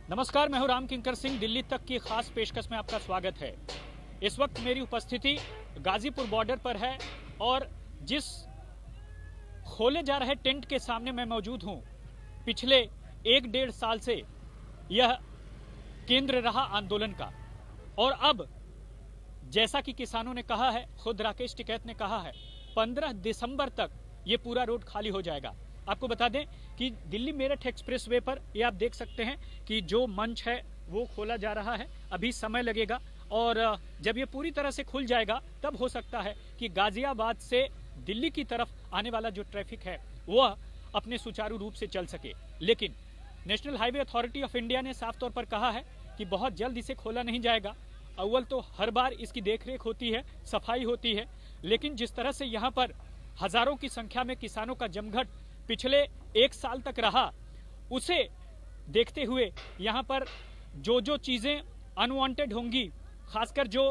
नमस्कार, मैं हूं राम किंकर सिंह। दिल्ली तक की खास पेशकश में आपका स्वागत है। इस वक्त मेरी उपस्थिति गाजीपुर बॉर्डर पर है और जिस खोले जा रहे टेंट के सामने मैं मौजूद हूं, पिछले 1-1.5 साल से यह केंद्र रहा आंदोलन का। और अब जैसा कि किसानों ने कहा है, खुद राकेश टिकैत ने कहा है, 15 दिसंबर तक ये पूरा रोड खाली हो जाएगा। आपको बता दें कि दिल्ली मेरठ एक्सप्रेसवे पर ये आप देख सकते हैं कि जो मंच है वो खोला जा रहा है। अभी समय लगेगा और जब ये पूरी तरह से खुल जाएगा तब हो सकता है कि गाजियाबाद से दिल्ली की तरफ आने वाला जो ट्रैफिक है वह अपने सुचारू रूप से चल सके। लेकिन national highway authority of India ने साफ तौर पर कहा है कि बहुत जल्द इसे खोला नहीं जाएगा। अव्वल तो हर बार इसकी देखरेख होती है, सफाई होती है, लेकिन जिस तरह से यहाँ पर हजारों की संख्या में किसानों का जमघट पिछले 1 साल तक रहा, उसे देखते हुए यहाँ पर जो चीजें अनवांटेड होंगी, खासकर जो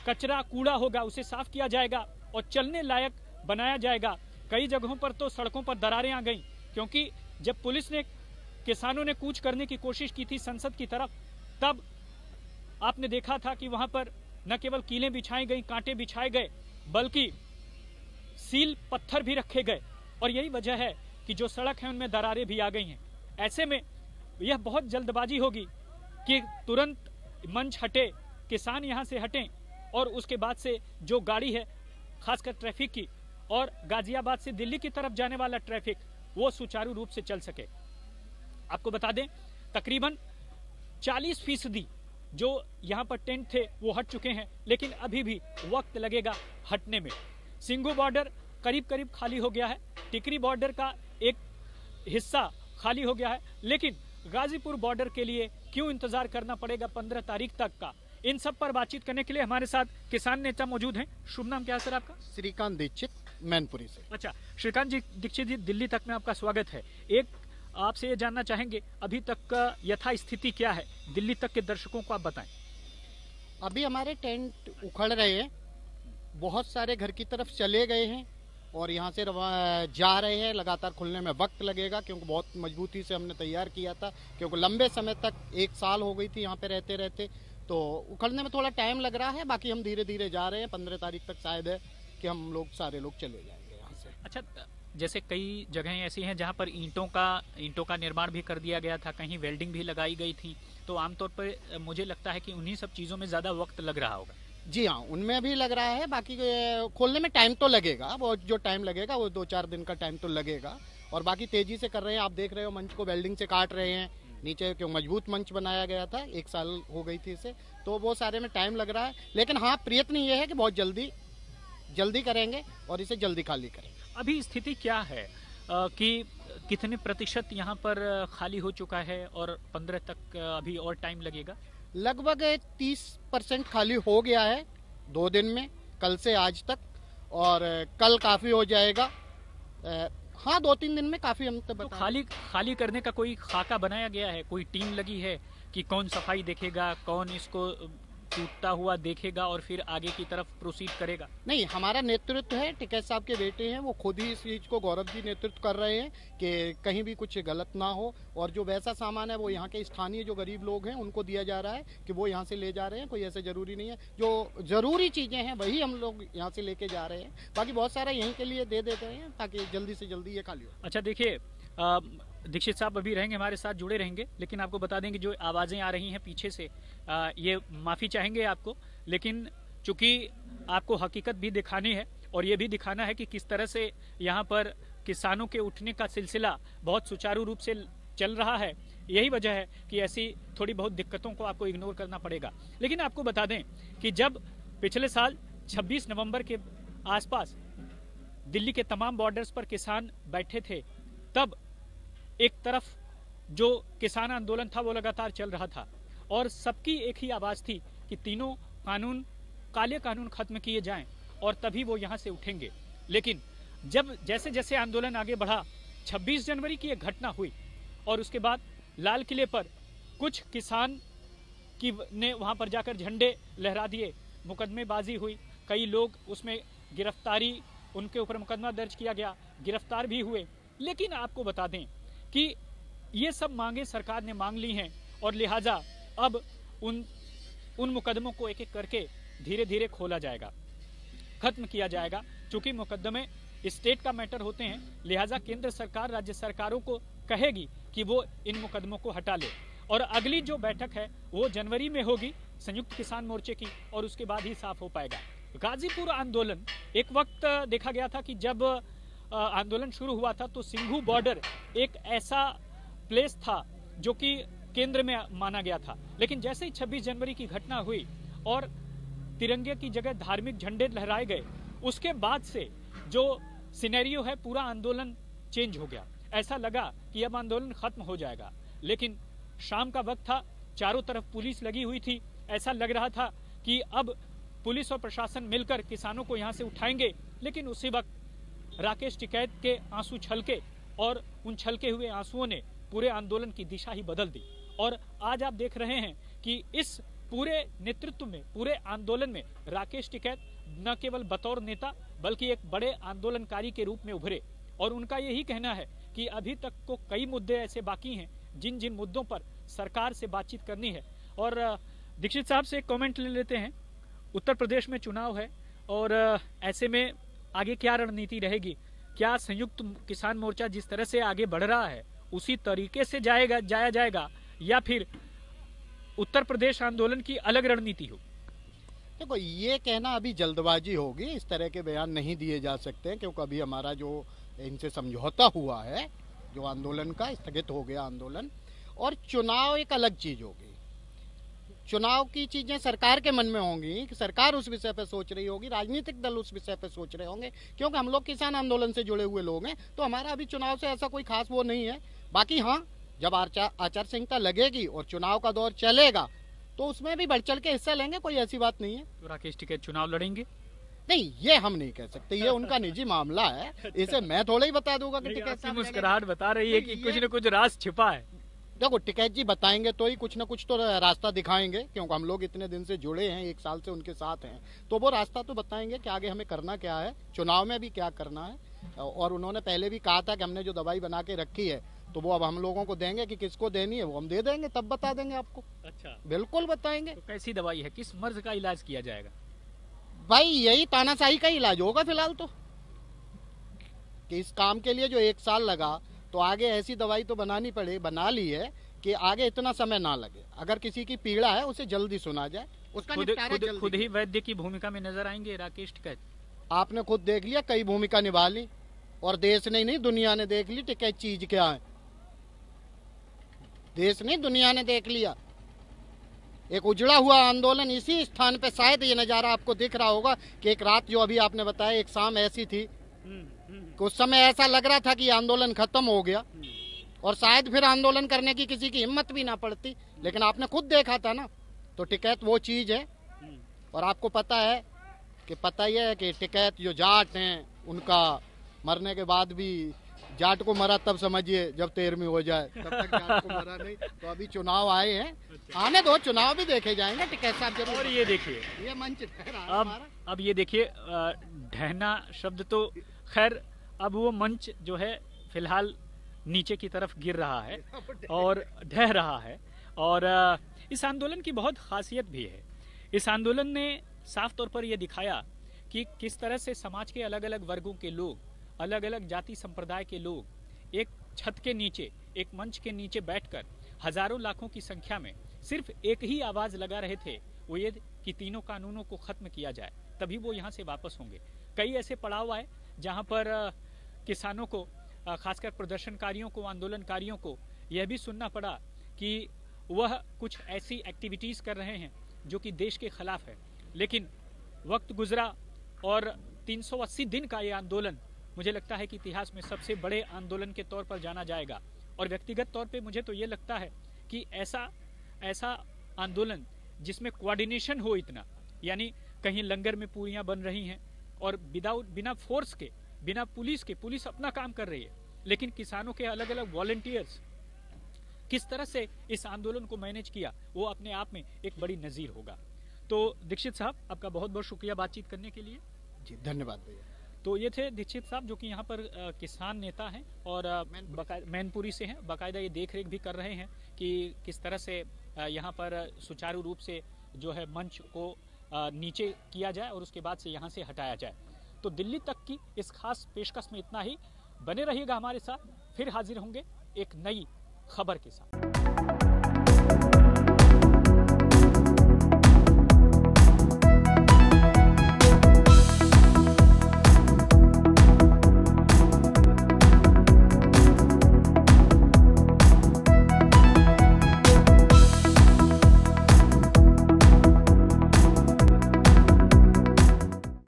कचरा कूड़ा होगा उसे साफ किया जाएगा और चलने लायक बनाया जाएगा। कई जगहों पर तो सड़कों पर दरारें आ गईं, क्योंकि जब पुलिस ने किसानों ने कूच करने की कोशिश की थी संसद की तरफ, तब आपने देखा था कि वहां पर न केवल कीलें बिछाई गई, कांटे बिछाए गए, बल्कि सील पत्थर भी रखे गए। और यही वजह है कि जो सड़क है उनमें दरारें भी आ गई हैं। ऐसे में यह बहुत जल्दबाजी होगी कि तुरंत मंच हटे, किसान यहां से हटें और उसके बाद से जो गाड़ी है खासकर ट्रैफिक की और गाजियाबाद से दिल्ली की तरफ जाने वाला ट्रैफिक वो सुचारू रूप से चल सके। आपको बता दें तकरीबन 40% जो यहां पर टेंट थे वो हट चुके हैं, लेकिन अभी भी वक्त लगेगा हटने में। सिंघू बॉर्डर करीब करीब खाली हो गया है, टिकरी बॉर्डर का एक हिस्सा खाली हो गया है, लेकिन गाजीपुर बॉर्डर के लिए क्यों इंतजार करना पड़ेगा 15 तारीख तक का? इन सब पर बातचीत करने के लिए हमारे साथ किसान नेता मौजूद हैं। शुभ नाम क्या है सर आपका? श्रीकांत दीक्षित, मैनपुरी से। अच्छा, श्रीकांत जी दीक्षित जी, दिल्ली तक में आपका स्वागत है। एक आपसे ये जानना चाहेंगे अभी तक का यथा स्थिति क्या है, दिल्ली तक के दर्शकों को आप बताएं। अभी हमारे टेंट उखड़ रहे हैं, बहुत सारे घर की तरफ चले गए हैं और यहाँ से जा रहे हैं। लगातार खुलने में वक्त लगेगा क्योंकि बहुत मजबूती से हमने तैयार किया था, क्योंकि लंबे समय तक 1 साल हो गई थी यहाँ पे रहते रहते, तो उखड़ने में थोड़ा टाइम लग रहा है। बाकी हम धीरे धीरे जा रहे हैं। 15 तारीख तक शायद है कि हम लोग सारे लोग चले जाएंगे यहाँ से। अच्छा, जैसे कई जगहें ऐसी हैं जहाँ पर ईंटों का निर्माण भी कर दिया गया था, कहीं वेल्डिंग भी लगाई गई थी, तो आमतौर पर मुझे लगता है कि उन्हीं सब चीज़ों में ज़्यादा वक्त लग रहा होगा। जी हाँ, उनमें भी लग रहा है। बाकी खोलने में टाइम तो लगेगा, वो जो टाइम लगेगा वो 2-4 दिन का टाइम तो लगेगा। और बाकी तेजी से कर रहे हैं। आप देख रहे हो मंच को वेल्डिंग से काट रहे हैं नीचे, क्यों मजबूत मंच बनाया गया था, 1 साल हो गई थी इसे, तो वो सारे में टाइम लग रहा है। लेकिन हाँ, प्रयत्न ये है कि बहुत जल्दी करेंगे और इसे जल्दी खाली करेंगे। अभी स्थिति क्या है कि कितने प्रतिशत यहाँ पर खाली हो चुका है और 15 तक अभी और टाइम लगेगा? लगभग 30% खाली हो गया है 2 दिन में, कल से आज तक, और कल काफी हो जाएगा। हाँ, 2-3 दिन में काफी हम तो खाली करने का कोई खाका बनाया गया है, कोई टीम लगी है कि कौन सफाई देखेगा, कौन इसको टूटता हुआ देखेगा और फिर आगे की तरफ प्रोसीड करेगा? नहीं, हमारा नेतृत्व है, टिकैत साहब के बेटे हैं, वो खुद ही इस चीज को, गौरव जी, नेतृत्व कर रहे हैं कि कहीं भी कुछ गलत ना हो। और जो वैसा सामान है वो यहाँ के स्थानीय जो गरीब लोग हैं उनको दिया जा रहा है कि वो यहाँ से ले जा रहे हैं। कोई ऐसे जरूरी नहीं है, जो जरूरी चीजें हैं वही हम लोग यहाँ से लेके जा रहे हैं। बाकी बहुत सारा यहीं के लिए दे देते हैं ताकि जल्दी से जल्दी ये खाली हो। अच्छा, देखिए दीक्षित साहब अभी रहेंगे, हमारे साथ जुड़े रहेंगे, लेकिन आपको बता दें कि जो आवाज़ें आ रही हैं पीछे से, ये माफ़ी चाहेंगे आपको, लेकिन चूंकि आपको हकीकत भी दिखानी है और ये भी दिखाना है कि किस तरह से यहाँ पर किसानों के उठने का सिलसिला बहुत सुचारू रूप से चल रहा है। यही वजह है कि ऐसी थोड़ी बहुत दिक्कतों को आपको इग्नोर करना पड़ेगा। लेकिन आपको बता दें कि जब पिछले साल 26 नवंबर के आसपास दिल्ली के तमाम बॉर्डर्स पर किसान बैठे थे, तब एक तरफ जो किसान आंदोलन था वो लगातार चल रहा था और सबकी एक ही आवाज थी कि तीनों काले कानून खत्म किए जाएं और तभी वो यहां से उठेंगे। लेकिन जब जैसे जैसे आंदोलन आगे बढ़ा, 26 जनवरी की एक घटना हुई और उसके बाद लाल किले पर कुछ किसान ने वहां पर जाकर झंडे लहरा दिए, मुकदमेबाजी हुई, कई लोग उसमें गिरफ्तारी, उनके ऊपर मुकदमा दर्ज किया गया, गिरफ्तार भी हुए। लेकिन आपको बता दें कि ये सब मांगे सरकार ने मांग ली हैं और लिहाजा अब उन मुकदमों को एक एक करके धीरे धीरे खोला जाएगा, खत्म किया जाएगा। चूंकि मुकदमे स्टेट का मैटर होते हैं, लिहाजा केंद्र सरकार राज्य सरकारों को कहेगी कि वो इन मुकदमों को हटा ले। और अगली जो बैठक है वो जनवरी में होगी संयुक्त किसान मोर्चे की, और उसके बाद ही साफ हो पाएगा। गाजीपुर आंदोलन एक वक्त देखा गया था कि जब आंदोलन शुरू हुआ था तो सिंघू बॉर्डर एक ऐसा प्लेस था जो कि केंद्र में माना गया था, लेकिन जैसे ही 26 जनवरी की घटना हुई और तिरंगे की जगह धार्मिक झंडे लहराए गए, उसके बाद से जो सिनेरियो है पूरा आंदोलन चेंज हो गया। ऐसा लगा कि अब आंदोलन खत्म हो जाएगा, लेकिन शाम का वक्त था, चारों तरफ पुलिस लगी हुई थी, ऐसा लग रहा था कि अब पुलिस और प्रशासन मिलकर किसानों को यहाँ से उठाएंगे। लेकिन उसी वक्त राकेश टिकैत के आंसू छलके और उन छलके हुए आंसुओं ने पूरे आंदोलन की दिशा ही बदल दी। और आज आप देख रहे हैं कि इस पूरे नेतृत्व में, पूरे आंदोलन में राकेश टिकैत न केवल बतौर नेता बल्कि एक बड़े आंदोलनकारी के रूप में उभरे। और उनका यही कहना है कि अभी तक को कई मुद्दे ऐसे बाकी हैं जिन जिन मुद्दों पर सरकार से बातचीत करनी है। और दीक्षित साहब से एक कमेंट ले लेते हैं। उत्तर प्रदेश में चुनाव है और ऐसे में आगे क्या रणनीति रहेगी? क्या संयुक्त किसान मोर्चा जिस तरह से आगे बढ़ रहा है उसी तरीके से जाया जाएगा या फिर उत्तर प्रदेश आंदोलन की अलग रणनीति हो? देखो, ये कहना अभी जल्दबाजी होगी, इस तरह के बयान नहीं दिए जा सकते हैं, क्योंकि अभी हमारा जो इनसे समझौता हुआ है, जो आंदोलन का स्थगित हो गया आंदोलन, और चुनाव एक अलग चीज होगी। चुनाव की चीजें सरकार के मन में होंगी कि सरकार उस विषय पर सोच रही होगी, राजनीतिक दल उस विषय पर सोच रहे होंगे, क्योंकि हम लोग किसान आंदोलन से जुड़े हुए लोग हैं, तो हमारा अभी चुनाव से ऐसा कोई खास वो नहीं है। बाकी हाँ, जब आचार संहिता लगेगी और चुनाव का दौर चलेगा तो उसमें भी बढ़ चढ़ के हिस्सा लेंगे, कोई ऐसी बात नहीं है। तो राकेश टिकैत चुनाव लड़ेंगे? नहीं, ये हम नहीं कह सकते, ये उनका निजी मामला है, इसे मैं थोड़ा ही बता दूंगा कि टिकैत साहब मुस्कुराहट बता रही है कि कुछ न कुछ राज छिपा है। देखो, टिकैत जी बताएंगे तो ही कुछ ना कुछ तो रास्ता दिखाएंगे, क्योंकि हम लोग इतने दिन से जुड़े हैं, 1 साल से उनके साथ हैं, तो वो रास्ता तो बताएंगे कि आगे हमें करना क्या है, चुनाव में भी क्या करना है। और उन्होंने पहले भी कहा था कि हमने जो दवाई बना के रखी है तो वो अब हम लोगों को देंगे कि किसको देनी है, वो हम दे देंगे, तब बता देंगे आपको। अच्छा, बिल्कुल बताएंगे। तो कैसी दवाई है, किस मर्ज का इलाज किया जाएगा? भाई यही तानाशाही का इलाज होगा फिलहाल तो, कि इस काम के लिए जो 1 साल लगा, तो आगे ऐसी दवाई तो बना ली है कि आगे इतना समय ना लगे। अगर किसी की पीड़ा है उसे जल्दी सुना जाए, उसका निपटारा जल्दी। खुद ही वैद्य की भूमिका में नजर आएंगे राकेश टिकैत? आपने खुद देख लिया, कई भूमिका निभा ली, और देश ने नहीं दुनिया ने देख ली टिकैत चीज क्या है। देश नहीं दुनिया ने देख लिया। एक उजड़ा हुआ आंदोलन, इसी स्थान पे शायद ये नजारा आपको दिख रहा होगा कि एक रात जो अभी आपने बताया, एक शाम ऐसी थी कि उस समय ऐसा लग रहा था कि आंदोलन खत्म हो गया और शायद फिर आंदोलन करने की किसी की हिम्मत भी ना पड़ती, लेकिन आपने खुद देखा था ना। तो टिकैत वो चीज है। और आपको पता ही है कि टिकैत जो जाट हैं, उनका मरने के बाद भी, जाट को मरा तब समझिए जब 13वीं हो जाए, तब तक जाट को मरा नहीं। तो अभी चुनाव आए हैं, आने दो, चुनाव भी देखे जाएंगे टिकैत साहब जरूर। और ये देखिए, ये मंच ठहरा अब ये देखिए, ढहना शब्द तो खैर, अब वो मंच जो है फिलहाल नीचे की तरफ गिर रहा है और ढह रहा है। और इस आंदोलन की बहुत खासियत भी है। इस आंदोलन ने साफ तौर पर यह दिखाया कि किस तरह से समाज के अलग अलग वर्गों के लोग, अलग अलग जाति संप्रदाय के लोग एक छत के नीचे, एक मंच के नीचे बैठकर हजारों लाखों की संख्या में सिर्फ एक ही आवाज लगा रहे थे, वो ये कि तीनों कानूनों को खत्म किया जाए, तभी वो यहाँ से वापस होंगे। कई ऐसे पड़ाव आए जहाँ पर किसानों को, खासकर प्रदर्शनकारियों को, आंदोलनकारियों को यह भी सुनना पड़ा कि वह कुछ ऐसी एक्टिविटीज कर रहे हैं जो कि देश के खिलाफ है। लेकिन वक्त गुजरा और 380 दिन का ये आंदोलन मुझे लगता है कि इतिहास में सबसे बड़े आंदोलन के तौर पर जाना जाएगा। और व्यक्तिगत तौर पे मुझे तो ये लगता है कि ऐसा आंदोलन जिसमें कोऑर्डिनेशन हो इतना, यानी कहीं लंगर में पूरियां बन रही हैं और बिना फोर्स के, बिना पुलिस के, पुलिस अपना काम कर रही है, लेकिन किसानों के अलग अलग वॉलंटियर्स किस तरह से इस आंदोलन को मैनेज किया, वो अपने आप में एक बड़ी नजीर होगा। तो दीक्षित साहब, आपका बहुत बहुत शुक्रिया बातचीत करने के लिए। जी धन्यवाद भैया। तो ये थे दीक्षित साहब, जो कि यहाँ पर किसान नेता हैं और मैनपुरी से हैं। बाकायदा ये देख रेख भी कर रहे हैं कि किस तरह से यहाँ पर सुचारू रूप से जो है मंच को नीचे किया जाए और उसके बाद से यहाँ से हटाया जाए। तो दिल्ली तक की इस खास पेशकश में इतना ही। बने रहिएगा हमारे साथ, फिर हाजिर होंगे एक नई खबर के साथ।